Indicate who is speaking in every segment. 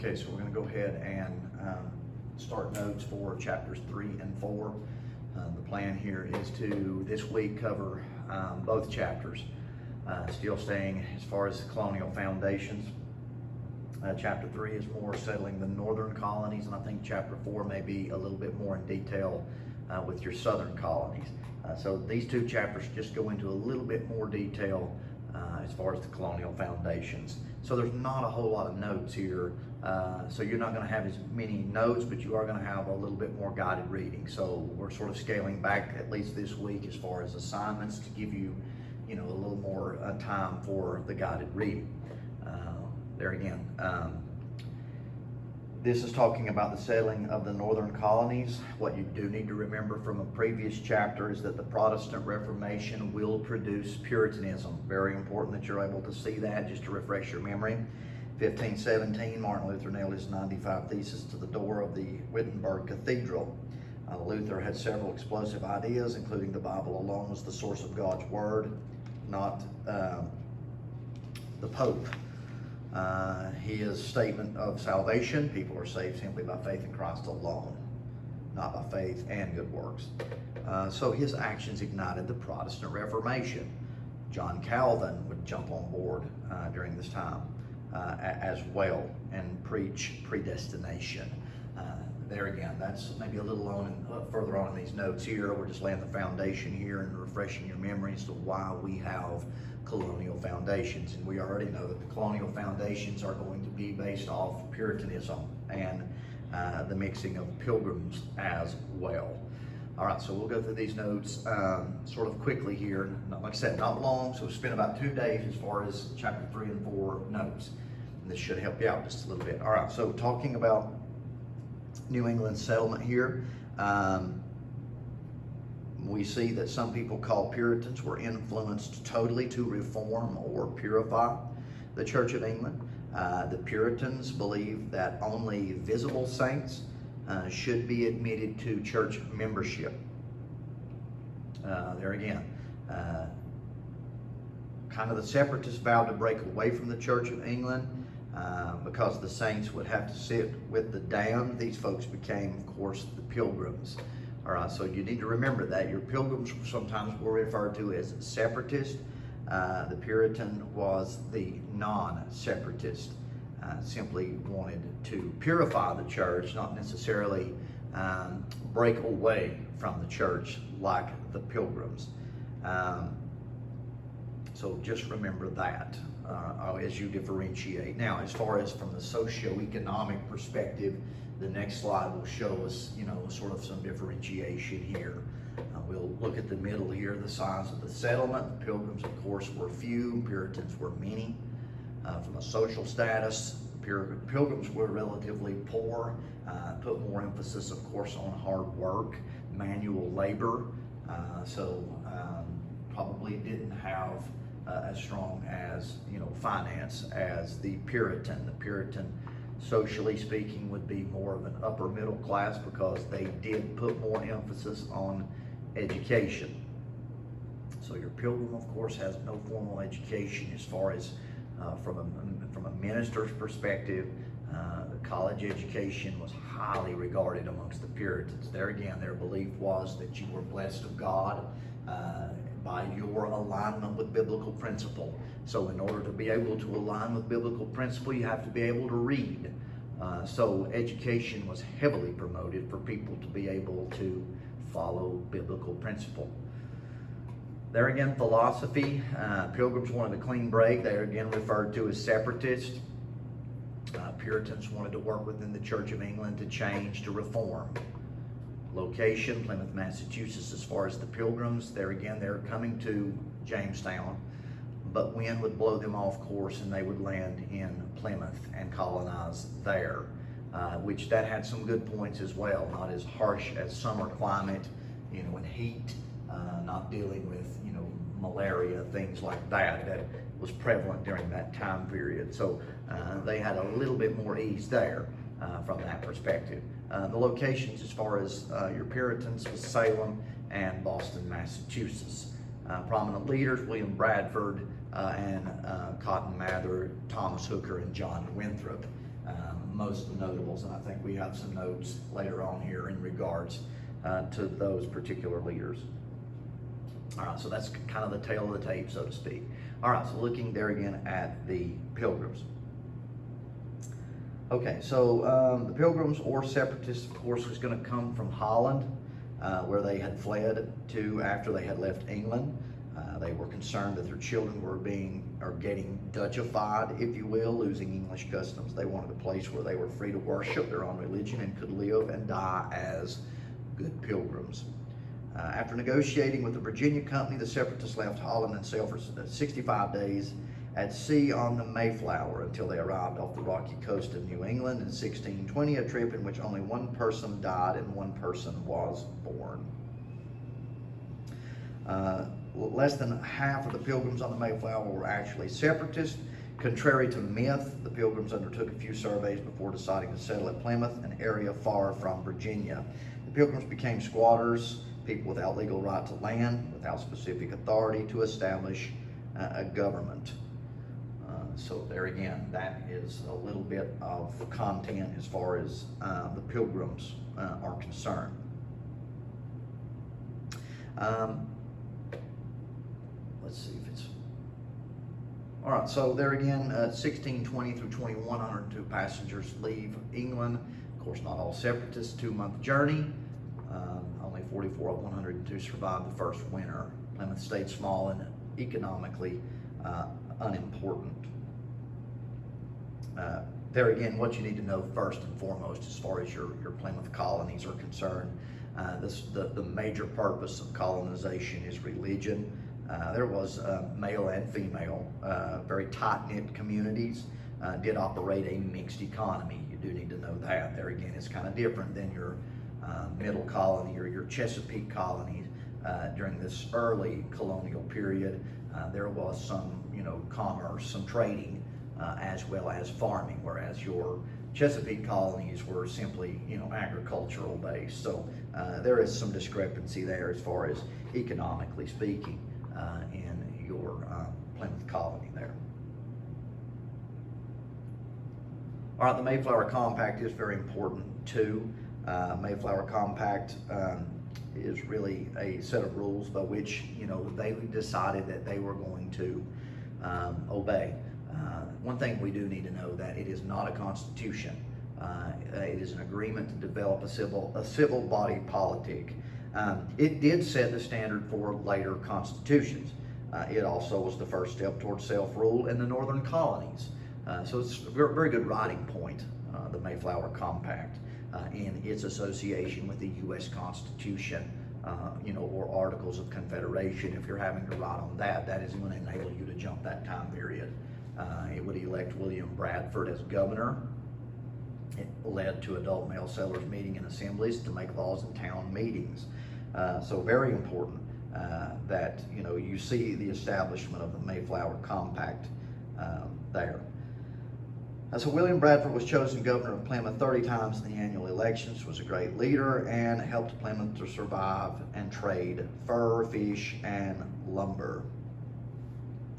Speaker 1: Okay, so we're going to go ahead and start notes for chapters 3 and 4. The plan here is to this week cover both chapters, still staying as far as colonial foundations. Chapter 3 is more settling the northern colonies, and I think chapter 4 may be a little bit more in detail with your southern colonies. So these two chapters just go into a little bit more detail as far as the colonial foundations. So there's not a whole lot of notes here. So you're not going to have as many notes, but you are going to have a little bit more guided reading. So we're sort of scaling back, at least this week, as far as assignments to give you, a little more time for the guided reading. There again, this is talking about the settling of the northern colonies. What you do need to remember from a previous chapter is that the Protestant Reformation will produce Puritanism. Very important that you're able to see that, just to refresh your memory. 1517, Martin Luther nailed his 95 Theses to the door of the Wittenberg Cathedral. Luther had several explosive ideas, including the Bible alone was the source of God's Word, not the Pope. His statement of salvation, people are saved simply by faith in Christ alone, not by faith and good works. So his actions ignited the Protestant Reformation. John Calvin would jump on board during this time as well and preach predestination. There again, that's maybe a little further on in these notes here. We're just laying the foundation here and refreshing your memory as to why we have colonial foundations. And we already know that the colonial foundations are going to be based off Puritanism and the mixing of pilgrims as well. All right, so we'll go through these notes sort of quickly here. Like I said, not long, so we'll spend about 2 days as far as chapter 3 and 4 notes. And this should help you out just a little bit. All right, so talking about New England settlement here, we see that some people call Puritans were influenced totally to reform or purify the Church of England. The Puritans believed that only visible saints should be admitted to church membership. There again, kind of the separatists vowed to break away from the Church of England because the saints would have to sit with the damned. These folks became, of course, the pilgrims. All right, so you need to remember that. Your pilgrims sometimes were referred to as separatists. The Puritan was the non-separatist. Simply wanted to purify the church, not necessarily break away from the church like the pilgrims. So just remember that as you differentiate. Now, as far as from the socioeconomic perspective, the next slide will show us, sort of some differentiation here. We'll look at the middle here, the size of the settlement. The pilgrims, of course, were few. Puritans were many. From a social status, pilgrims were relatively poor, put more emphasis, of course, on hard work, manual labor, so probably didn't have as strong as, finance as the Puritan. The Puritan, socially speaking, would be more of an upper middle class because they did put more emphasis on education. So your pilgrim, of course, has no formal education as far as from a minister's perspective. The college education was highly regarded amongst the Puritans. There again, their belief was that you were blessed of God by your alignment with biblical principle. So in order to be able to align with biblical principle, you have to be able to read. So education was heavily promoted for people to be able to follow biblical principle. There again, philosophy. Pilgrims wanted a clean break. They are again referred to as separatists. Puritans wanted to work within the Church of England to change, to reform. Location, Plymouth, Massachusetts, as far as the pilgrims. There again, they're coming to Jamestown, but wind would blow them off course and they would land in Plymouth and colonize there, which that had some good points as well. Not as harsh as summer climate, and heat, not dealing with, malaria, things like that was prevalent during that time period. So they had a little bit more ease there from that perspective. The locations as far as your Puritans was Salem and Boston, Massachusetts. Prominent leaders, William Bradford and Cotton Mather, Thomas Hooker, and John Winthrop. most of the notables, and I think we have some notes later on here in regards to those particular leaders. All right, so that's kind of the tail of the tape, so to speak. All right, so looking there again at the Pilgrims. Okay, so the Pilgrims or Separatists, of course, was going to come from Holland, where they had fled to after they had left England. They were concerned that their children were getting Dutchified, if you will, losing English customs. They wanted a place where they were free to worship their own religion and could live and die as good pilgrims. After negotiating with the Virginia Company, the Separatists left Holland and sailed for 65 days at sea on the Mayflower until they arrived off the rocky coast of New England in 1620, a trip in which only one person died and one person was born. Less than half of the Pilgrims on the Mayflower were actually Separatists. Contrary to myth, the Pilgrims undertook a few surveys before deciding to settle at Plymouth, an area far from Virginia. The Pilgrims became squatters, people without legal right to land, without specific authority to establish a government. So there again, that is a little bit of content as far as the Pilgrims are concerned. Let's see if it's... All right, so there again, 1620 through 21, 102 passengers leave England. Of course, not all Separatists, 2-month journey. Only 44 of 102 survived the first winter. Plymouth stayed small and economically unimportant. There again, what you need to know first and foremost as far as your Plymouth colonies are concerned, the major purpose of colonization is religion. There was male and female, very tight-knit communities, did operate a mixed economy. You do need to know that. There again, it's kind of different than your middle colony or your Chesapeake colonies. During this early colonial period, there was some, commerce, some trading, as well as farming, whereas your Chesapeake colonies were simply, agricultural based. So there is some discrepancy there as far as economically speaking in your Plymouth colony there. All right, the Mayflower Compact is very important too. Mayflower Compact is really a set of rules by which, they decided that they were going to obey. One thing we do need to know that it is not a constitution. It is an agreement to develop a civil body politic. It did set the standard for later constitutions. It also was the first step towards self-rule in the northern colonies. So it's a very good writing point, the Mayflower Compact, in its association with the U.S. Constitution, or Articles of Confederation. If you're having to write on that, that is going to enable you to jump that time period. It would elect William Bradford as governor. It led to adult male settlers meeting in assemblies to make laws in town meetings. So very important that you see the establishment of the Mayflower Compact there. So William Bradford was chosen governor of Plymouth 30 times in the annual elections, was a great leader, and helped Plymouth to survive and trade fur, fish, and lumber.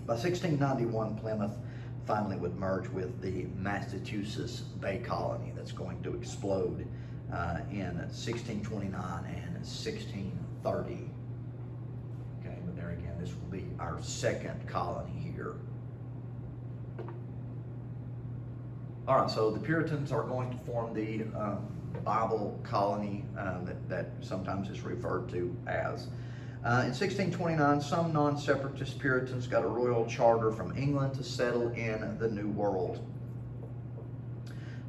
Speaker 1: By 1691, Plymouth finally would merge with the Massachusetts Bay Colony that's going to explode in 1629 and 1630. Okay, but there again, this will be our second colony here. All right, so the Puritans are going to form the Bible colony that sometimes is referred to as. In 1629, some non-separatist Puritans got a royal charter from England to settle in the New World.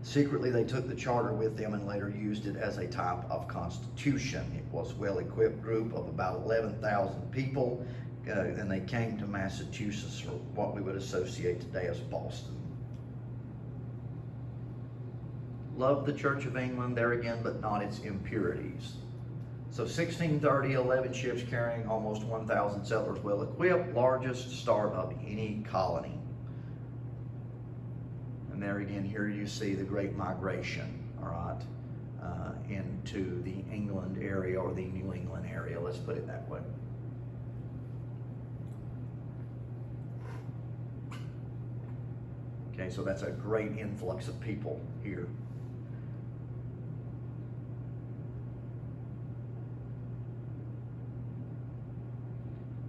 Speaker 1: Secretly, they took the charter with them and later used it as a type of constitution. It was a well-equipped group of about 11,000 people, and they came to Massachusetts, or what we would associate today as Boston. Loved the Church of England there again, but not its impurities. So 1630, 11 ships carrying almost 1,000 settlers well equipped, largest start of any colony. And there again, here you see the Great Migration, all right, into the England area or the New England area, let's put it that way. Okay, Okay, so that's a great influx of people here.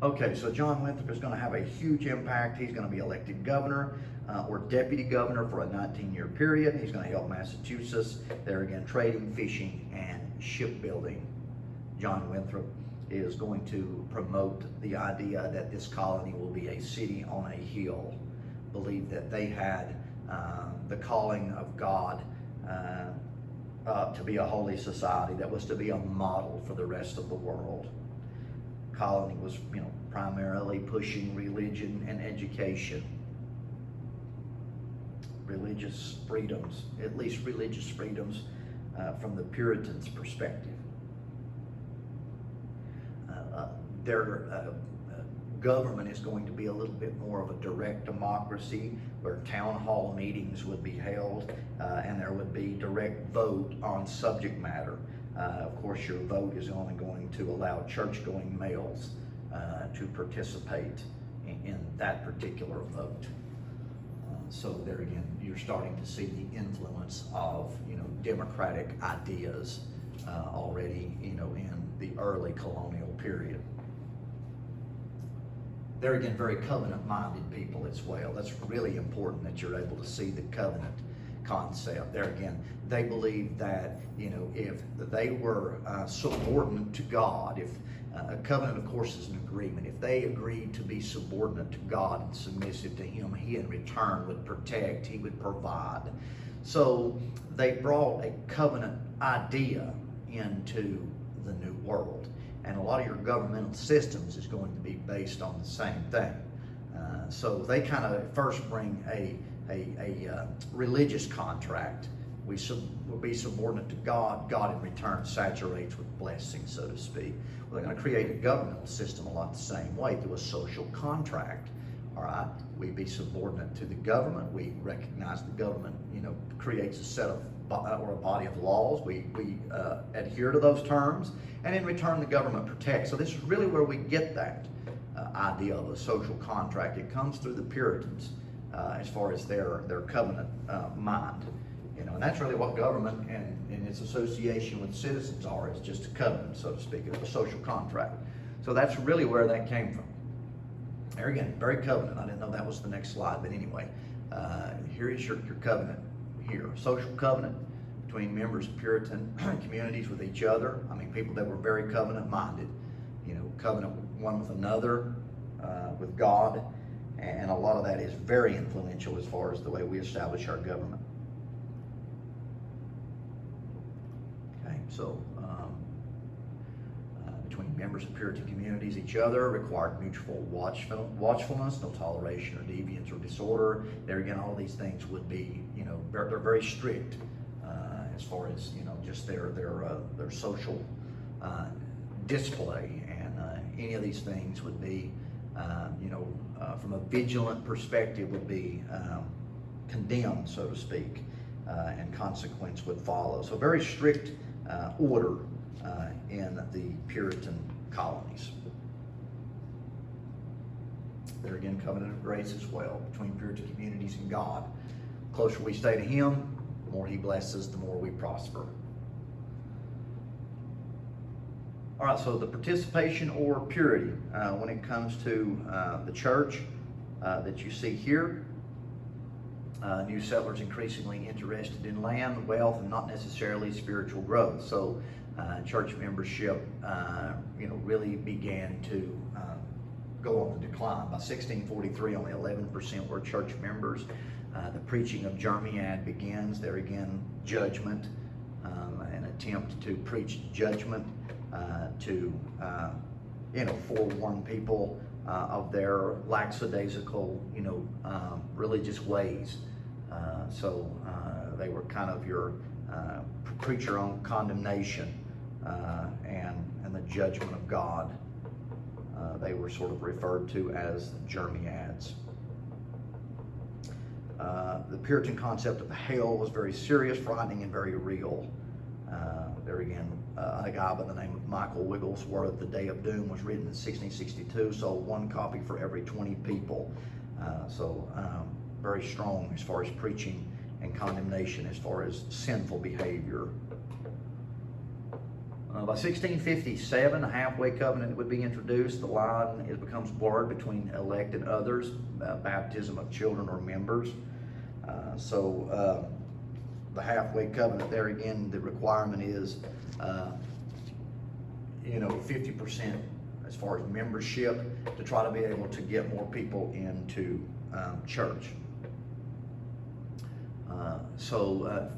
Speaker 1: Okay, so John Winthrop is going to have a huge impact. He's going to be elected governor or deputy governor for a 19-year period. He's going to help Massachusetts. There again, trading, fishing, and shipbuilding. John Winthrop is going to promote the idea that this colony will be a city on a hill. Believe that they had the calling of God to be a holy society that was to be a model for the rest of the world. Colony was, primarily pushing religion and education, religious freedoms, at least religious freedoms from the Puritans' perspective. Their government is going to be a little bit more of a direct democracy, where town hall meetings would be held and there would be direct vote on subject matter. Of course, your vote is only going to allow church-going males to participate in that particular vote. So there again, you're starting to see the influence of democratic ideas already in the early colonial period. They're again very covenant-minded people as well. That's really important that you're able to see the covenant concept. There again, they believe that if they were subordinate to God, if a covenant, of course, is an agreement. If they agreed to be subordinate to God and submissive to Him, He in return would protect, He would provide. So they brought a covenant idea into the New World. And a lot of your governmental systems is going to be based on the same thing. So they kind of first bring a religious contract. We will be subordinate to God. God in return saturates with blessing, so to speak. Well, they're going to create a governmental system a lot the same way through a social contract. All right, we be subordinate to the government. We recognize the government, creates a set of or a body of laws. We adhere to those terms, and in return, the government protects. So this is really where we get that idea of a social contract. It comes through the Puritans as far as their covenant mind. And that's really what government and its association with citizens are. It's just a covenant, so to speak. It's a social contract. So that's really where that came from. There again, very covenant. I didn't know that was the next slide, but anyway, here is your covenant here. Social covenant between members of Puritan communities with each other. I mean, people that were very covenant-minded. Covenant one with another, with God, and a lot of that is very influential as far as the way we establish our government. So between members of Puritan communities, each other, required mutual watchfulness, no toleration or deviance or disorder. There again, all these things would be, they're very strict as far as just their social display, and any of these things would be, from a vigilant perspective, would be condemned, so to speak, and consequence would follow. So very strict order in the Puritan colonies. There again, covenant of grace as well between Puritan communities and God. The closer we stay to Him, the more He blesses, the more we prosper. All right, so the participation or purity when it comes to the church that you see here. New settlers increasingly interested in land, wealth, and not necessarily spiritual growth. So church membership, really began to go on the decline. By 1643, only 11% were church members. The preaching of Jeremiad begins. There again, judgment, an attempt to preach judgment to forewarn people of their lackadaisical, religious ways. So they were kind of your preacher on condemnation and the judgment of God. They were sort of referred to as Jeremiads. The Puritan concept of hell was very serious, frightening, and very real. There again, a guy by the name of Michael Wigglesworth, The Day of Doom was written in 1662, sold one copy for every 20 people. very strong as far as preaching and condemnation as far as sinful behavior. By 1657, a halfway covenant would be introduced. The line becomes blurred between elect and others, baptism of children or members. The halfway covenant, there again, the requirement is, 50% as far as membership to try to be able to get more people into church.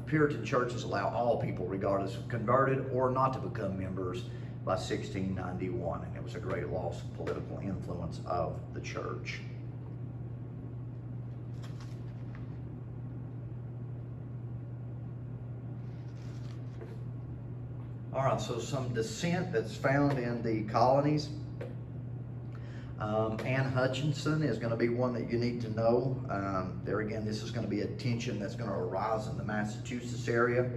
Speaker 1: Puritan churches allow all people, regardless of converted or not, to become members by 1691, and it was a great loss of political influence of the church. All right, so some dissent that's found in the colonies. Anne Hutchinson is going to be one that you need to know. There again, this is going to be a tension that's going to arise in the Massachusetts area.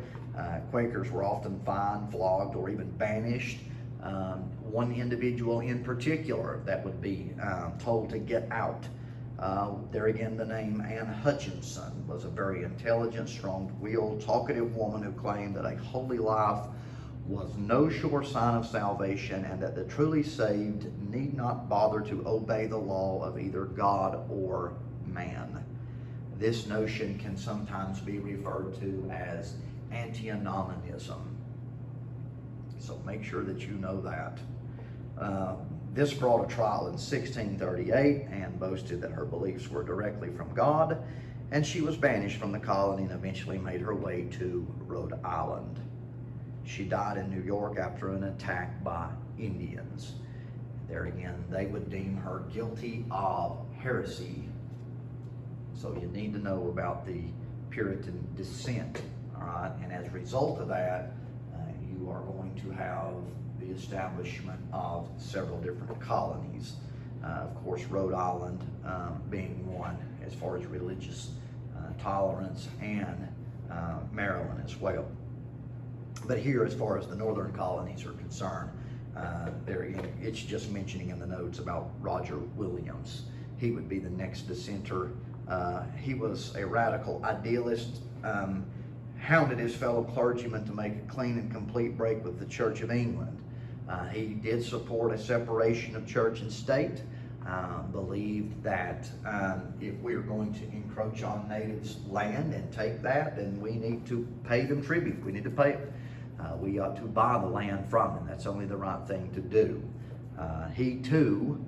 Speaker 1: Quakers were often fined, flogged, or even banished. One individual in particular that would be told to get out. There again, the name Anne Hutchinson was a very intelligent, strong-willed, talkative woman who claimed that a holy life was no sure sign of salvation, and that the truly saved need not bother to obey the law of either God or man. This notion can sometimes be referred to as antinomianism. So make sure that you know that. This brought a trial in 1638 and boasted that her beliefs were directly from God, and she was banished from the colony and eventually made her way to Rhode Island. She died in New York after an attack by Indians. There again, they would deem her guilty of heresy. So you need to know about the Puritan dissent, all right? And as a result of that, you are going to have the establishment of several different colonies. Of course, Rhode Island being one as far as religious tolerance, and Maryland as well. But here, as far as the northern colonies are concerned, it's just mentioning in the notes about Roger Williams. He would be the next dissenter. He was a radical idealist, hounded his fellow clergymen to make a clean and complete break with the Church of England. He did support a separation of church and state, believed that if we're going to encroach on natives' land and take that, then we need to pay them tribute. We need to pay it. We ought to buy the land from them. That's only the right thing to do. He too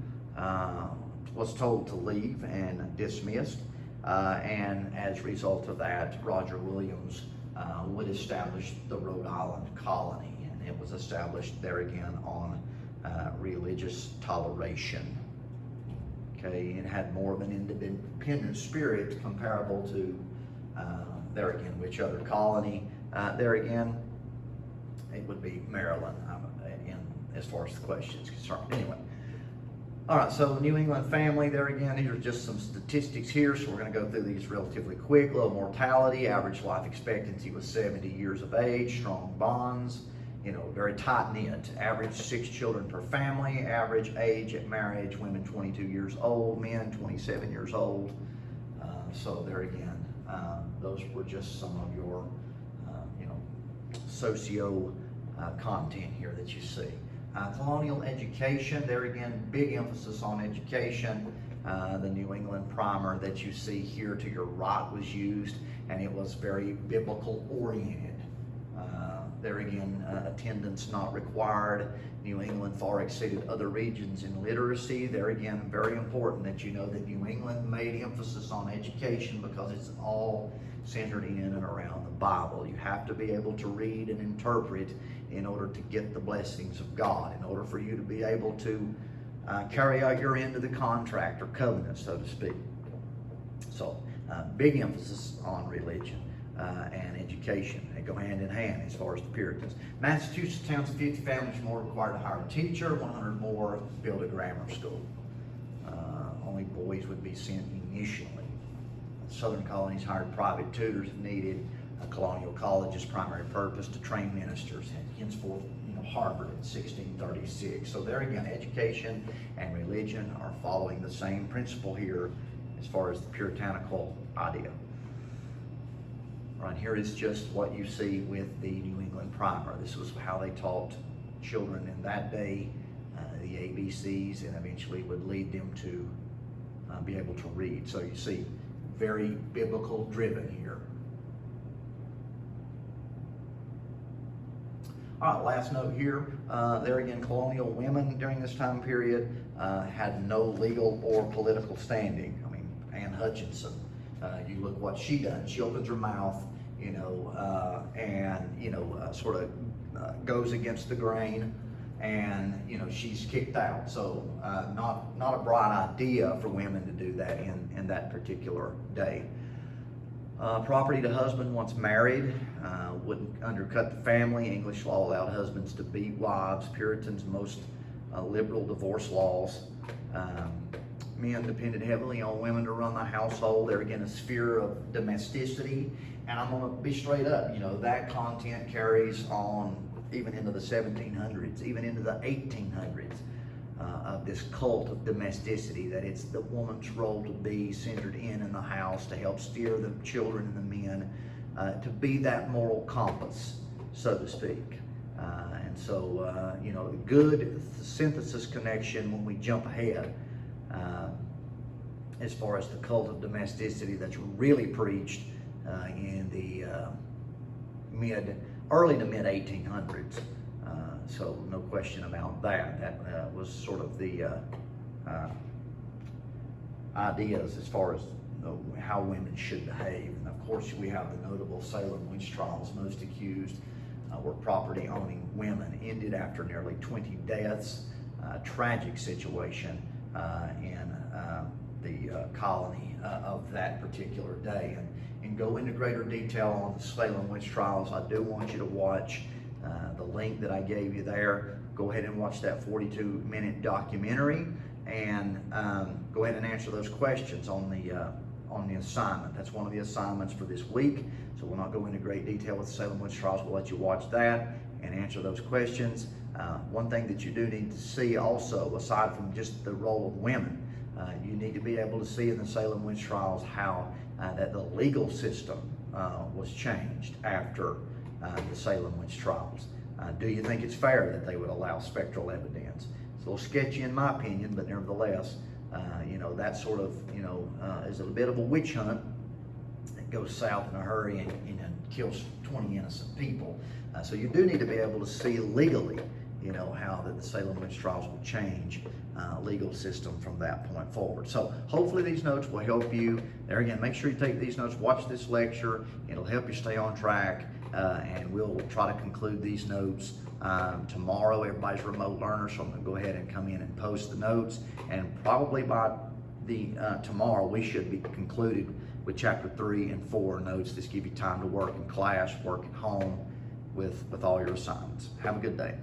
Speaker 1: was told to leave and dismissed, and as a result of that, Roger Williams would establish the Rhode Island colony, and it was established there again on religious toleration. Okay, it had more of an independent spirit comparable to there again, which other colony? There again, it would be Maryland, as far as the question is concerned. Anyway, all right, so New England family, there again, these are just some statistics here, so we're going to go through these relatively quick. Low mortality, average life expectancy was 70 years of age, strong bonds, very tight-knit. Average 6 children per family, average age at marriage, women 22 years old, men 27 years old. So there again, those were just some of your socio content here that you see. Colonial education, there again, big emphasis on education. The New England primer that you see here to your right was used, and it was very biblical oriented. There again, attendance not required. New England far exceeded other regions in literacy. There again, very important that you know that New England made emphasis on education because it's all centered in and around the Bible. You have to be able to read and interpret in order to get the blessings of God, in order for you to be able to carry out your end of the contract or covenant, so to speak. So, big emphasis on religion and education. They go hand in hand as far as the Puritans. Massachusetts towns of 50 families or more required to hire a teacher, 100 more build a grammar school. Only boys would be sent initially. Southern colonies hired private tutors if needed. Colonial college's primary purpose to train ministers, and henceforth, Harvard in 1636. So there again, education and religion are following the same principle here as far as the puritanical idea. Right here is just what you see with the New England Primer. This was how they taught children in that day the ABCs, and eventually would lead them to be able to read. So you see, very biblical driven here. All right, last note here. There again, colonial women during this time period had no legal or political standing. I mean, Anne Hutchinson, you look what she does. She opens her mouth, you know, and, you know, sort of goes against the grain, and, you know, she's kicked out. So not a bright idea for women to do that in that particular day. Property to husband once married wouldn't undercut the family. English law allowed husbands to beat wives. Puritans' most liberal divorce laws. Men depended heavily on women to run the household. There again, a sphere of domesticity. And I'm gonna be straight up, you know, that content carries on even into the 1700s, even into the 1800s. Of this cult of domesticity, that it's the woman's role to be centered in the house, to help steer the children and the men, to be that moral compass, so to speak. And so, you know, good synthesis connection when we jump ahead as far as the cult of domesticity that's really preached in the early to mid 1800s. So no question about that. That was sort of the ideas as far as how women should behave. And of course, we have the notable Salem witch trials. Most accused were property-owning women. Ended after nearly 20 deaths. Tragic situation in the colony of that particular day. And go into greater detail on the Salem witch trials. I do want you to watch the link that I gave you there. Go ahead and watch that 42-minute documentary, and go ahead and answer those questions on the assignment. That's one of the assignments for this week. So we'll not go into great detail with the Salem witch trials. We'll let you watch that and answer those questions. One thing that you do need to see also, aside from just the role of women, you need to be able to see in the Salem witch trials how that the legal system was changed after the Salem witch trials. Do you think it's fair that they would allow spectral evidence? It's a little sketchy in my opinion, but nevertheless, you know, that sort of, you know, is a bit of a witch hunt that goes south in a hurry and, you know, kills 20 innocent people. So you do need to be able to see legally, you know, how that the Salem witch trials will change legal system from that point forward. So hopefully these notes will help you. There again, make sure you take these notes, watch this lecture. It'll help you stay on track, and we'll try to conclude these notes tomorrow. Everybody's remote learner, so I'm going to go ahead and come in and post the notes, and probably by the tomorrow we should be concluded with chapter 3 and 4 notes. This give you time to work in class, work at home with all your assignments. Have a good day.